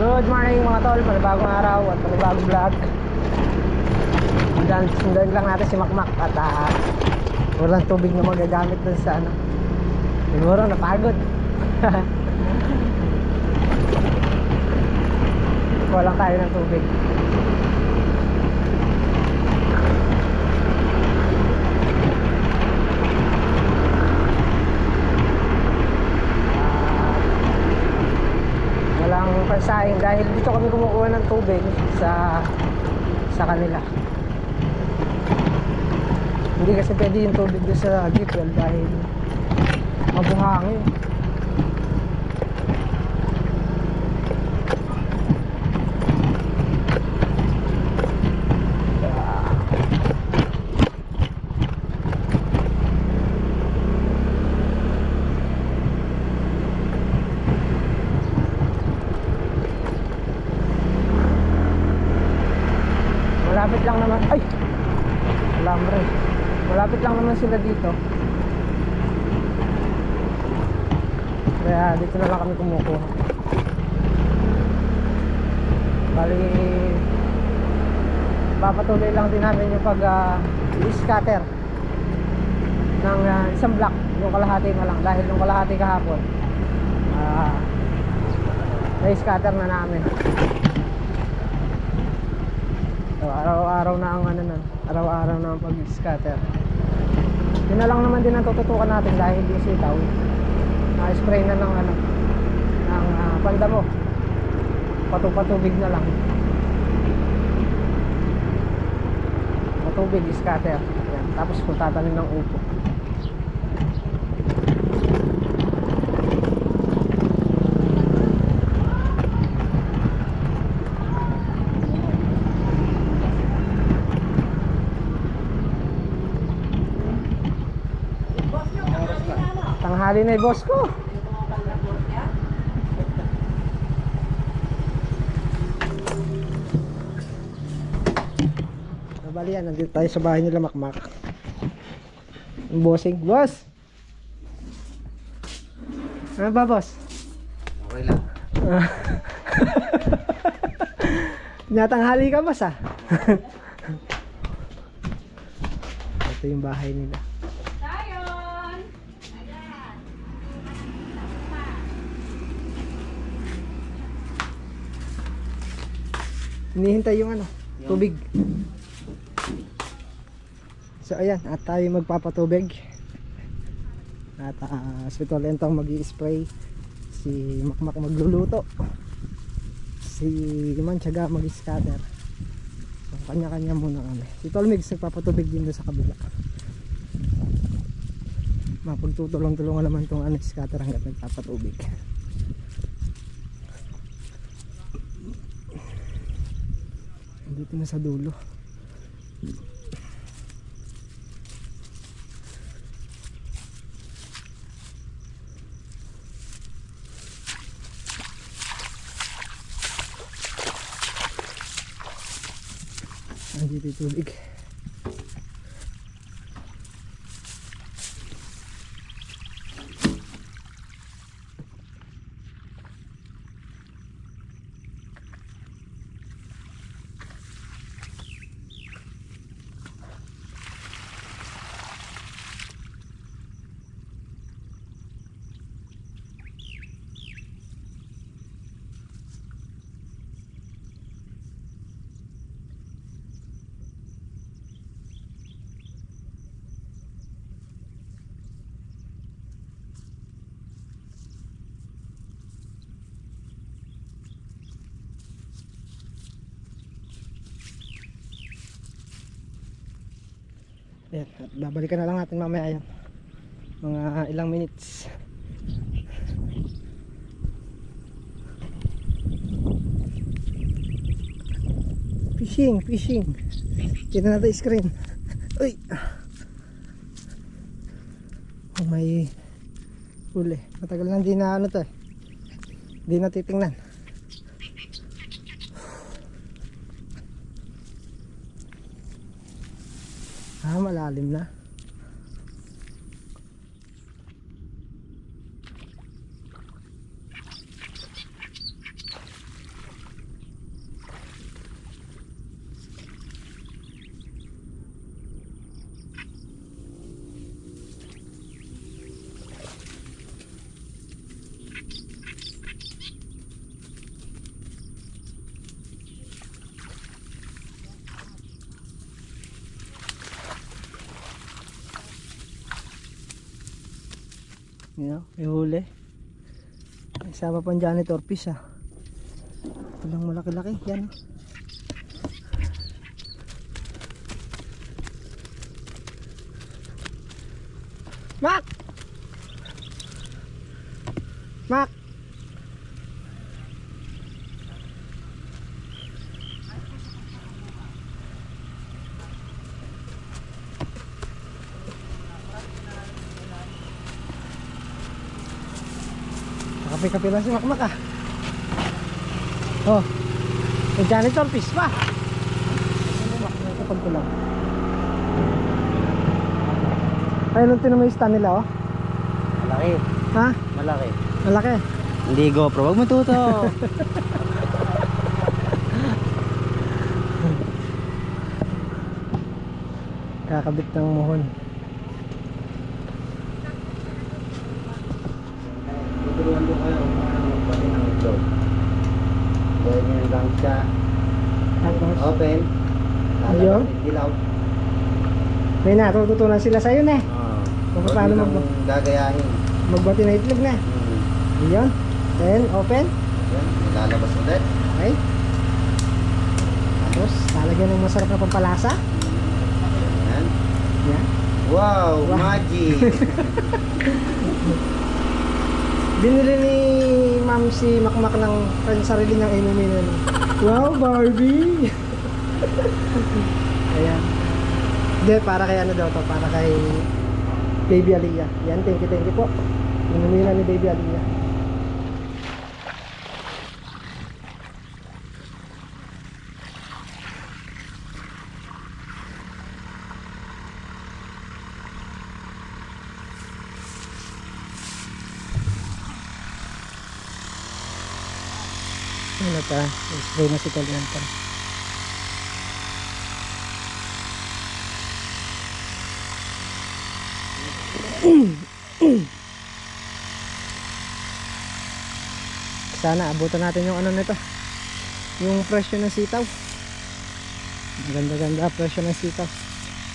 Good morning mga tol, panibagong araw at panibagong vlog. Sundan lang natin si Makmak at walang tubig na magagamit dun sa ano. Siguro napagod. Walang tayo ng tubig. Walang pansahing dahil dito kami kumukuha ng tubig sa kanila. Hindi kasi pwede yung tubig doon sa deep well dahil mabuhangin. Malapit lang naman. Ay! Alambre. Malapit lang naman sila dito. Kaya dito na lang kami kumukuha. Bali papatuloy lang din namin yung pag-scatter ng isang block. Yung kalahati na lang. Dahil yung kalahati kahapon na-scatter na namin. So, araw-araw na ang ano nun. Araw-araw na ang pag-scatter. Yun na lang naman din ang tututukan natin dahil yung sitaw na-spray na ng ano ng pandamo. Patubig na lang. Patubig, scatter. Yan. Tapos kung tatanim ng upo. Tanghali na yung boss ko. Bali yan, nandito tayo sa bahay nila Makmak. Ang bossing. Boss! Ano ba boss? Okay lang. Natanghali ka boss Ito yung bahay nila. Hinihintay yung ano, tubig. So ayan, at tayo magpapatubig. At si Tolentong mag-i-spray. Si Makmak magluluto. Si Manchaga mag-scatter. So kanya-kanya muna kami. Si Tolmigs nagpapatubig din doon sa kabila. Mapagtutulong-tulungan naman itong scatter hanggat nagpapatubig. Dito na sa dulo. Andito yung tubig. Ayan, at babalikan na lang natin mamaya yan. Mga ilang minutes. Fishing. Kita natin screen. Uy! Oh, may huli. Matagal na hindi na ano to hindi na titingnan. Malalim na. You know, may huli. Isama pang janitor fish ah. Ito lang malaki-laki. Yan. Mac! Mac! Kape-kape lang si Makmak ah. Oh, may janitor fish pa. Kapag ko lang. Ayun ang tinamay stand nila oh. Malaki. Ha? Malaki. Malaki. Hindi GoPro. Huwag matuto. Kakabit ng muhon. Tuturuan ko kayo kung paano magpati ng itlog. Pwede nyo lang siya. Tapos, Open. Ayun. Dilaw. may natututunan sila sa'yo na eh. Kung paano gagayahin. magbati na itlog na. Ayun. Then, open. Yan. Lalabas ulit. Okay. Tapos, lalagyan ng masarap na pampalasa. Yan. Yan. Wow, Wow. magic. Binili ni ma'am si Makmak ng sarili niyang inumin. Wow, Barbie! Ayan. Hindi, para kay ano daw to, para kay Baby Aliyah. Yan, thank you po. Inumin na ni Baby Aliyah. Ano pa? Spray na si Kalianta. Sana abutan natin yung ano nito, yung presyo ng sitaw. Ganda presyo ng sitaw.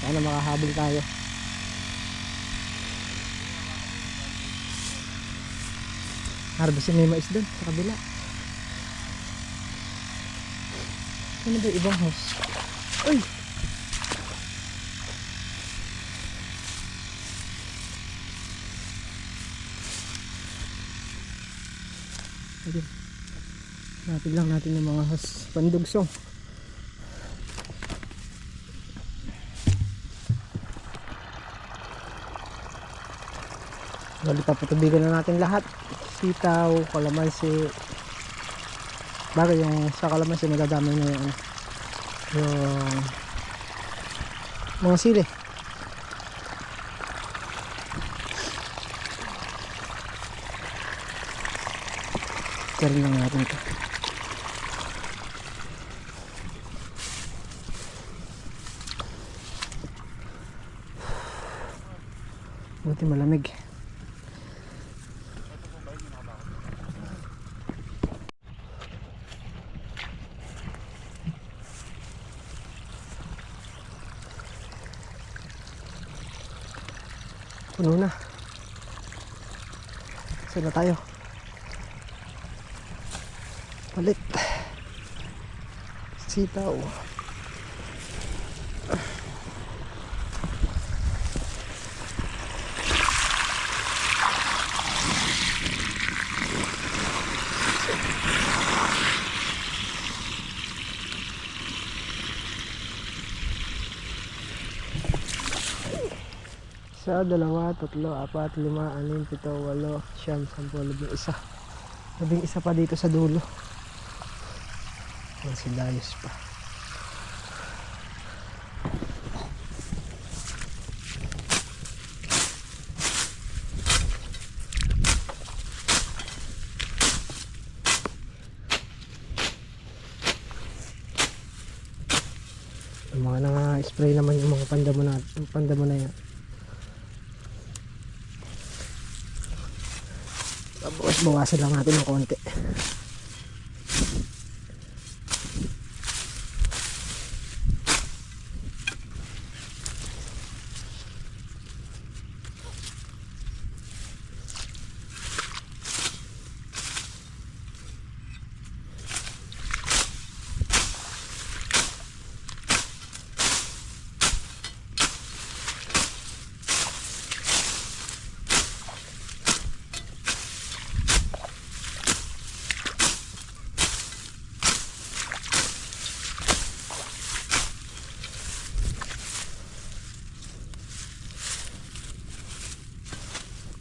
Sana makahabol tayo. Harvestin may mais doon sa kabila. Ano ba ibang house? Uy! Ayun. Napil lang natin yung mga house pandugsong. Bali papatubigan na natin lahat. Sitaw, kalamansi. Bagay yung sa kalamansi nagdadamay na yung mga sili. Karin lang natin ito. Buti malamig. Puno na. Saan na tayo? Palit. Sitaw. Isa, dalawa, tatlo, apat, lima, anim, pito, walo, siyam, sampu, 11. Labing isa pa dito sa dulo. Yan si Dayos pa. Yung mga nanga-spray naman yung mga pandamo na yan. Tapos bawasan lang natin ng konti.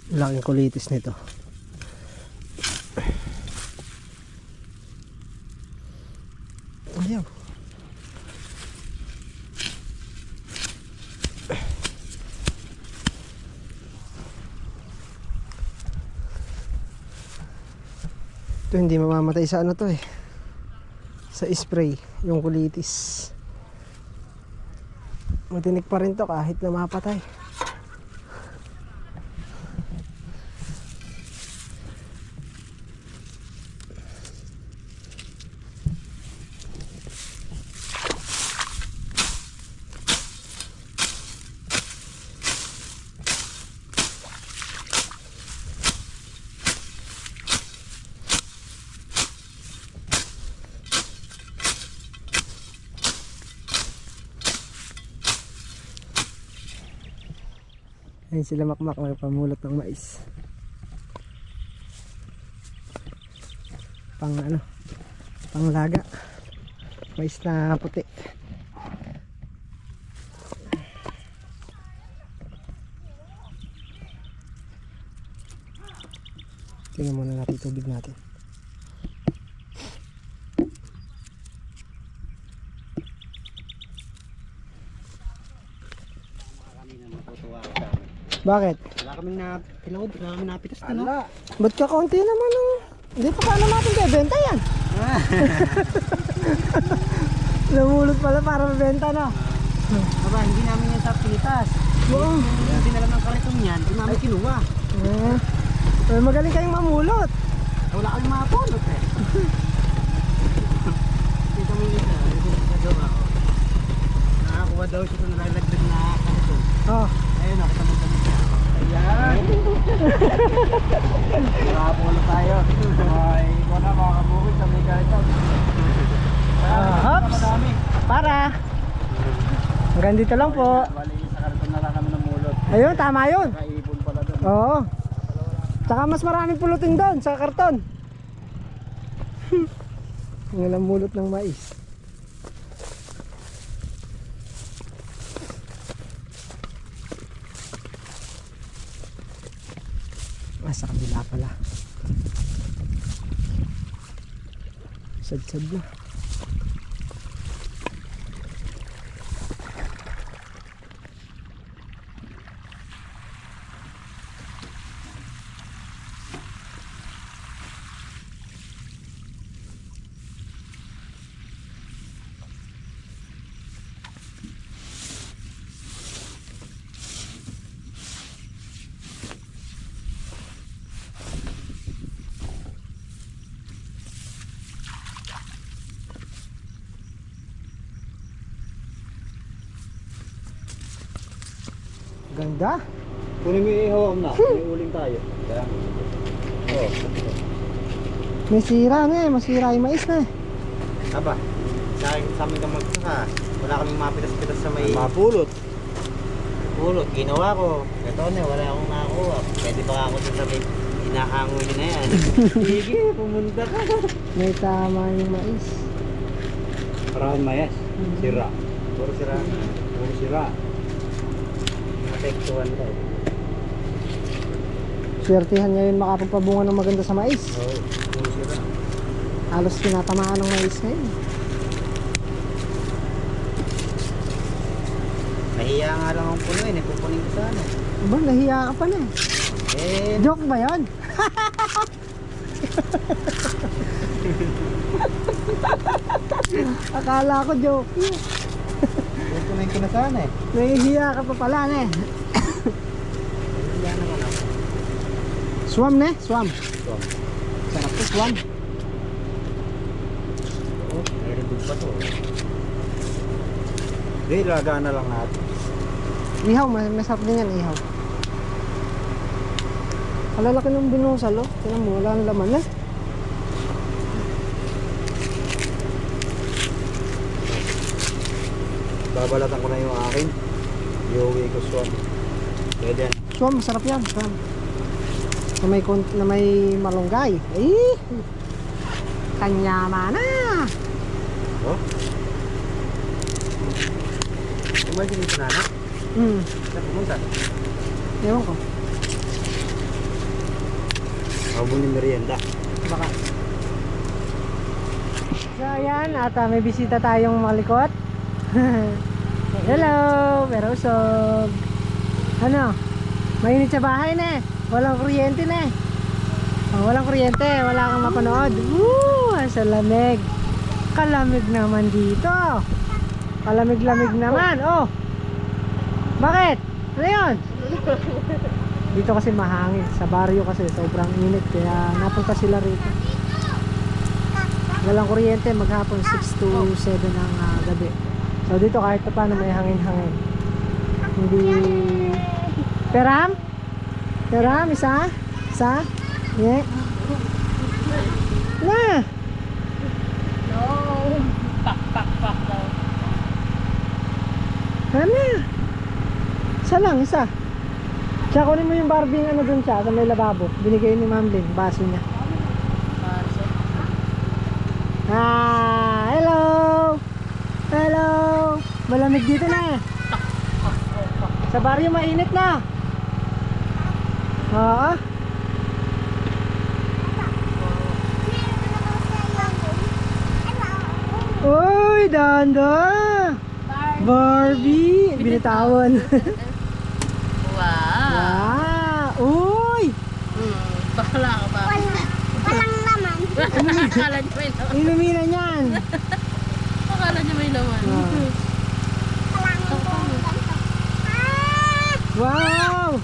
Laking kulitis nito. Ayaw. Ito hindi mamamatay sa ano to eh. Sa spray, yung kulitis. Matinik pa rin to kahit na mapatay. Ayun sila Makmak magpamulot ng mais. Pang ano, panglaga. Mais na puti. Tingnan muna natin yung tubig natin. Bakit? Wala kaming pinawad, wala kaming napitas na, no? Ba't ka konti naman oh? Hindi pa paano natin kaya benta yan? Namulot pala para mabenta na. Aba, hindi namin yan sa pitas. Oo. Hindi na lang ng kariton yan, hindi namin kinuha. Magaling kayong mamulot. Wala kaming mapulot eh. Hindi kami isa, hindi nagagawa ko. Nakakuha daw siya sa nalalagdag na kariton. Oh. Ayun, nakita mo kami siya. Ayan! Nakapulo tayo. Ay, ikaw na mga kabukid sa may kariton. Hops! Para! Hanggang dito lang po. Bali, sa kariton na lang kami namulot. Ayun, tama yun. Nakaipon pala doon. Oo. Tsaka mas maraming pulutin doon sa karton. Ang ilang mulot ng mais. Sa kabila pala. Sad-sad na. Ganda. Kunin mo yung ihawak na. May uling tayo. Kaya. Oo. May sira na eh. Masira yung mais na eh. Aba, sa amin ka magsaka. Wala kaming mapitas-pitas sa may mapulot. Pulot, ginawa ko. Ito na, wala akong nakakuha. Pwede ba ako sa may hinahango nyo na yan? Sige, pumunta ka. May tama yung mais. Parahan mayas. Sira. Puro sira. Puro sira. Matektuhan ka eh. Swertihan niya yun makapagpabunga ng maganda sa mais. Oo, puro sira. Halos tinatamaan ng mais ngayon. Nahiya nga lang ang puno eh. Pupunin ko sana. Aba, nahiya ka pa na eh. Eh, Joke ba yun? Akala ko joke. pupunin ko na sana eh. Nahihiya ka pa pala na eh. Nahiya naman ako. Swam na eh, swam. Ito. Sarap to, swam. Oo, very good pa to. Hindi, lagaan na lang natin. Ihaw, masarap din yan, ihaw. Kalalaki ng binusal, oh. Tingnan mo, wala nang laman eh. Babalatan ko na yung akin. Iuwi ko swam. Pwede yan. Swam, masarap yan, swam. Na may malunggay. Ay! Kanya mana! Oh? Kumain din ito na, anak? Hmm, Saan pumunta? ewan ko. Habang yung merienda. Baka. So ayan, at may bisita tayong malikot. Hello, pero usog. Ano? Mainit sa bahay na eh. Walang kuryente na eh. Oh, walang kuryente, wala kang mapanood. Woo! Sa lamig. Kalamig naman dito. Kalamig-lamig naman. Oh. Bakit? Ano yun? Dito kasi mahangin. Sa baryo kasi sobrang init. Kaya napunta sila rito. Walang kuryente. Maghapon 6 to 7 ng gabi. So dito kahit pa paano may hangin-hangin. Hindi... Peram? Peram? Isa? Isa? Yeah. Na! No. Pak daw. Ano? Isa lang, isa. Tsaka kunin mo yung Barbie ano dun siya sa may lababo. Binigay ni Ma'am Lynn, baso niya. Hello! Hello! Malamig dito na eh. Sa baryo mainit na. Oo. Uy, danda! Barbie! Binitawan. Wow. Wow! Uy! Bakla ka ba? Walang laman. Akala niyo may laman. Inumina niyan. Akala niyo may laman. Walang ganito. Ah! Wow!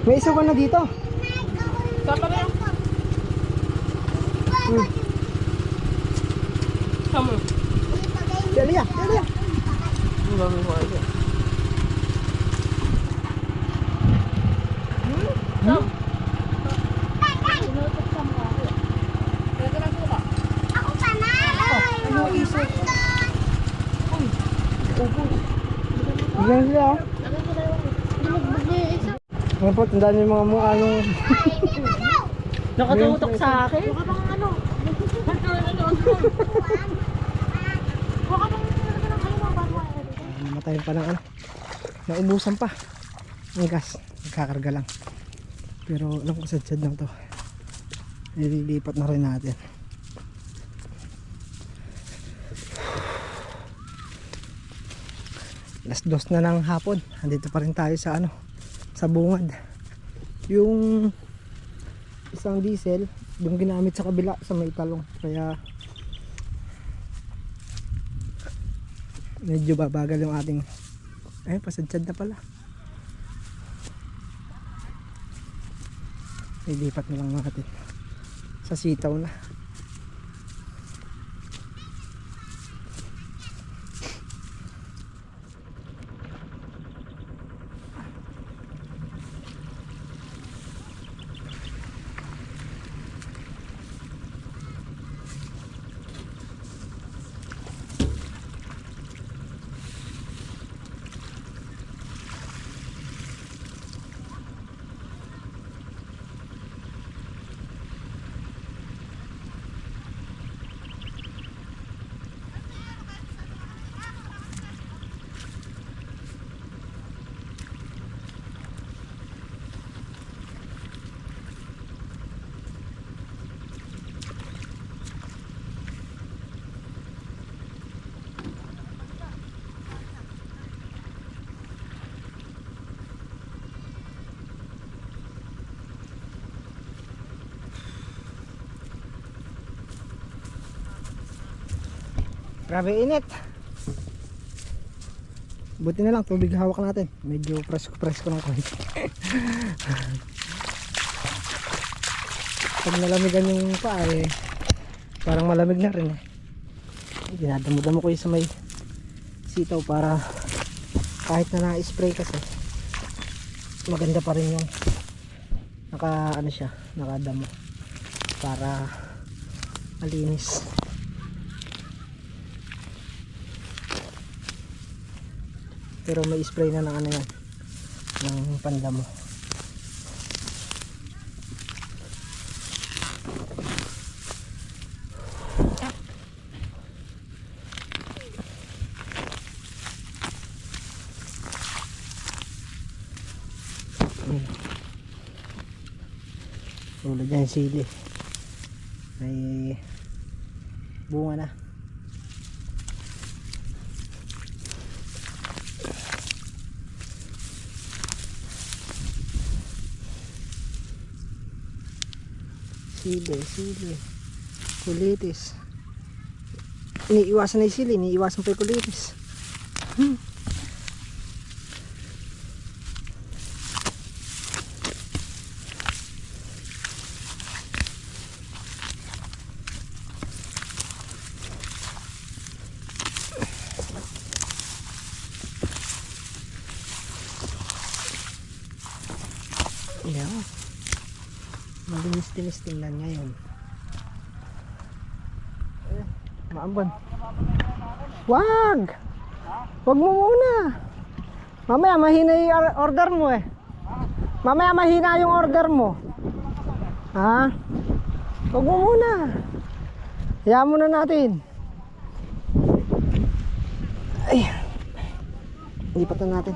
May isa ka na dito. Saan pa rin? Kamu. Dali ya, dali ya. Ang dami ko aja. Sam. Ako pa na. Ano isa? Ganyan sila. Ngayon po, tandaan niyo yung mga mukha nung... Nakatutok sa akin. Namatayin pa ng ano. Naubusan pa. Ang gas. Nagkakarga lang. Pero alam ko sad-sad lang to. Nililipat na rin natin. Alas 2 na ng hapon. Andito pa rin tayo sa ano. Sa bungad. Yung isang diesel yung ginamit sa kabila sa may talong, kaya medyo babagal yung ating pasadsad na pala. Ilipat na lang natin sa sitaw na. Grabe init. Buti na lang tubig hawak natin. Medyo presko ng konti. Pag nalamigan yung paa eh, parang malamig na rin eh. Dinadamo-damo ko yung sa may sitaw para kahit na na-spray kasi maganda pa rin yung nakadamo para malinis. Pero may spray na ng ano yan, ng pandamo. Tulad yan sili, may bunga na. Sili, kulitis. Iniiwasan na yung sili, iniiwasan pa yung kulitis. Yeah. Malinis-tinis tingnan ngayon. Maambon. Wag mo muna. Mamaya mahina yung order mo eh. Mamaya mahina yung order mo. Ha? Wag mo muna. Hayaan muna natin. Ay. Lipat na natin.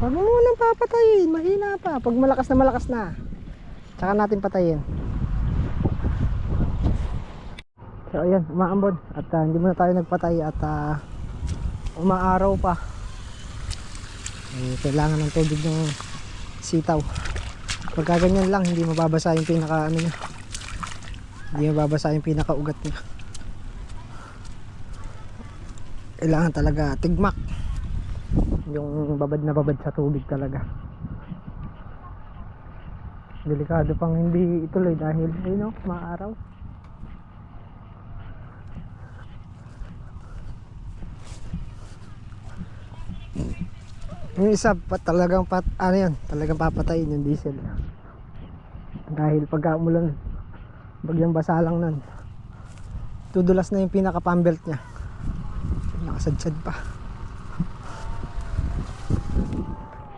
Huwag mo munang papatayin, mahina pa. Pag malakas na, tsaka natin patayin. So ayan, umaambon. At hindi muna tayo nagpatay at umaaraw pa. Kailangan ng tubig ng sitaw. Pagka ganyan lang, hindi mababasa yung pinaka ano niya. Hindi mababasa yung pinaka ugat niya. Kailangan talaga tigmak. Yung babad na babad sa tubig talaga. Delikado pang hindi ituloy dahil maaraw. Yung isa talagang talagang papatayin yung diesel. Dahil pagka umulan, bagyang basa lang nun, tudulas na yung pinaka pambelt niya. Nakasadsad pa.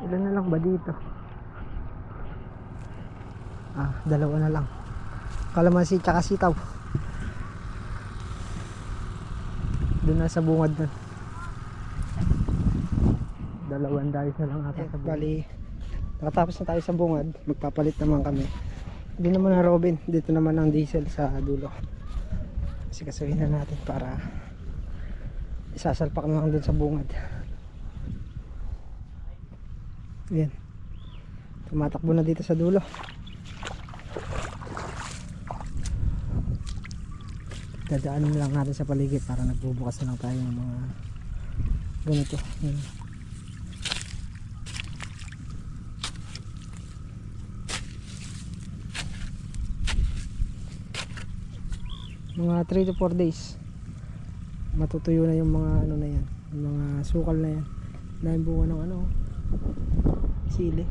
Ilan na lang ba dito? Dalawa na lang. Kalamansi tsaka sitaw. Doon na sa bungad nun. Dalawang dayos na lang ata sa bungad. Bali, nakatapos na tayo sa bungad. Magpapalit naman kami. Hindi naman na Robin. Dito naman ang diesel sa dulo. Kasi kasuhin na natin para isasalpak na lang dun sa bungad. Yan. Tumatakbo na dito sa dulo. Dadaanin lang natin sa paligid para nagbubukas na lang tayo ng mga ganito. Yan. Mga 3 to 4 days matutuyo na yung mga ano na yan, yung mga sukal na yan. Dahil bunga ng sili.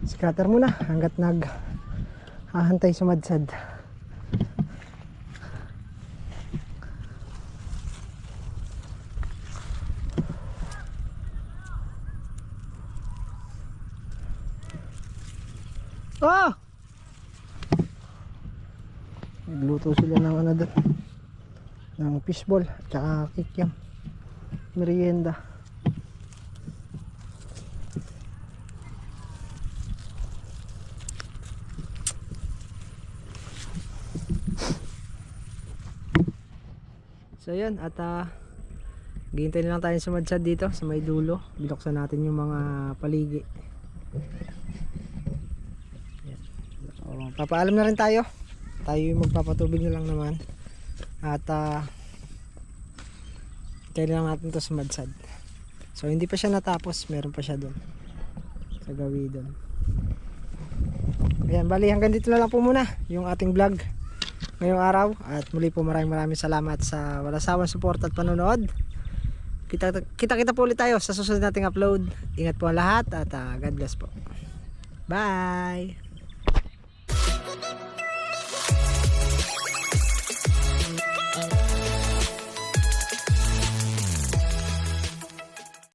Scatter muna hanggat hahantay sumadsad. Nagluto sila ng doon, ng fishball tsaka kikyam, merienda. So yun, at ghihintay na lang tayo sa madsad dito sa may dulo. Binuksan natin yung mga paligi. Yan. So, papaalam na rin tayo. Tayo yung magpapatubig na lang naman. At hintayin lang natin to sa madsad. So hindi pa siya natapos, meron pa siya doon sa gawi doon. Ayan, bali hanggang dito na lang po muna yung ating vlog ngayong araw. At muli po maraming salamat sa walang sawang suporta at panonood. Kita po ulit tayo sa susunod nating upload. Ingat po ang lahat at God bless po. Bye!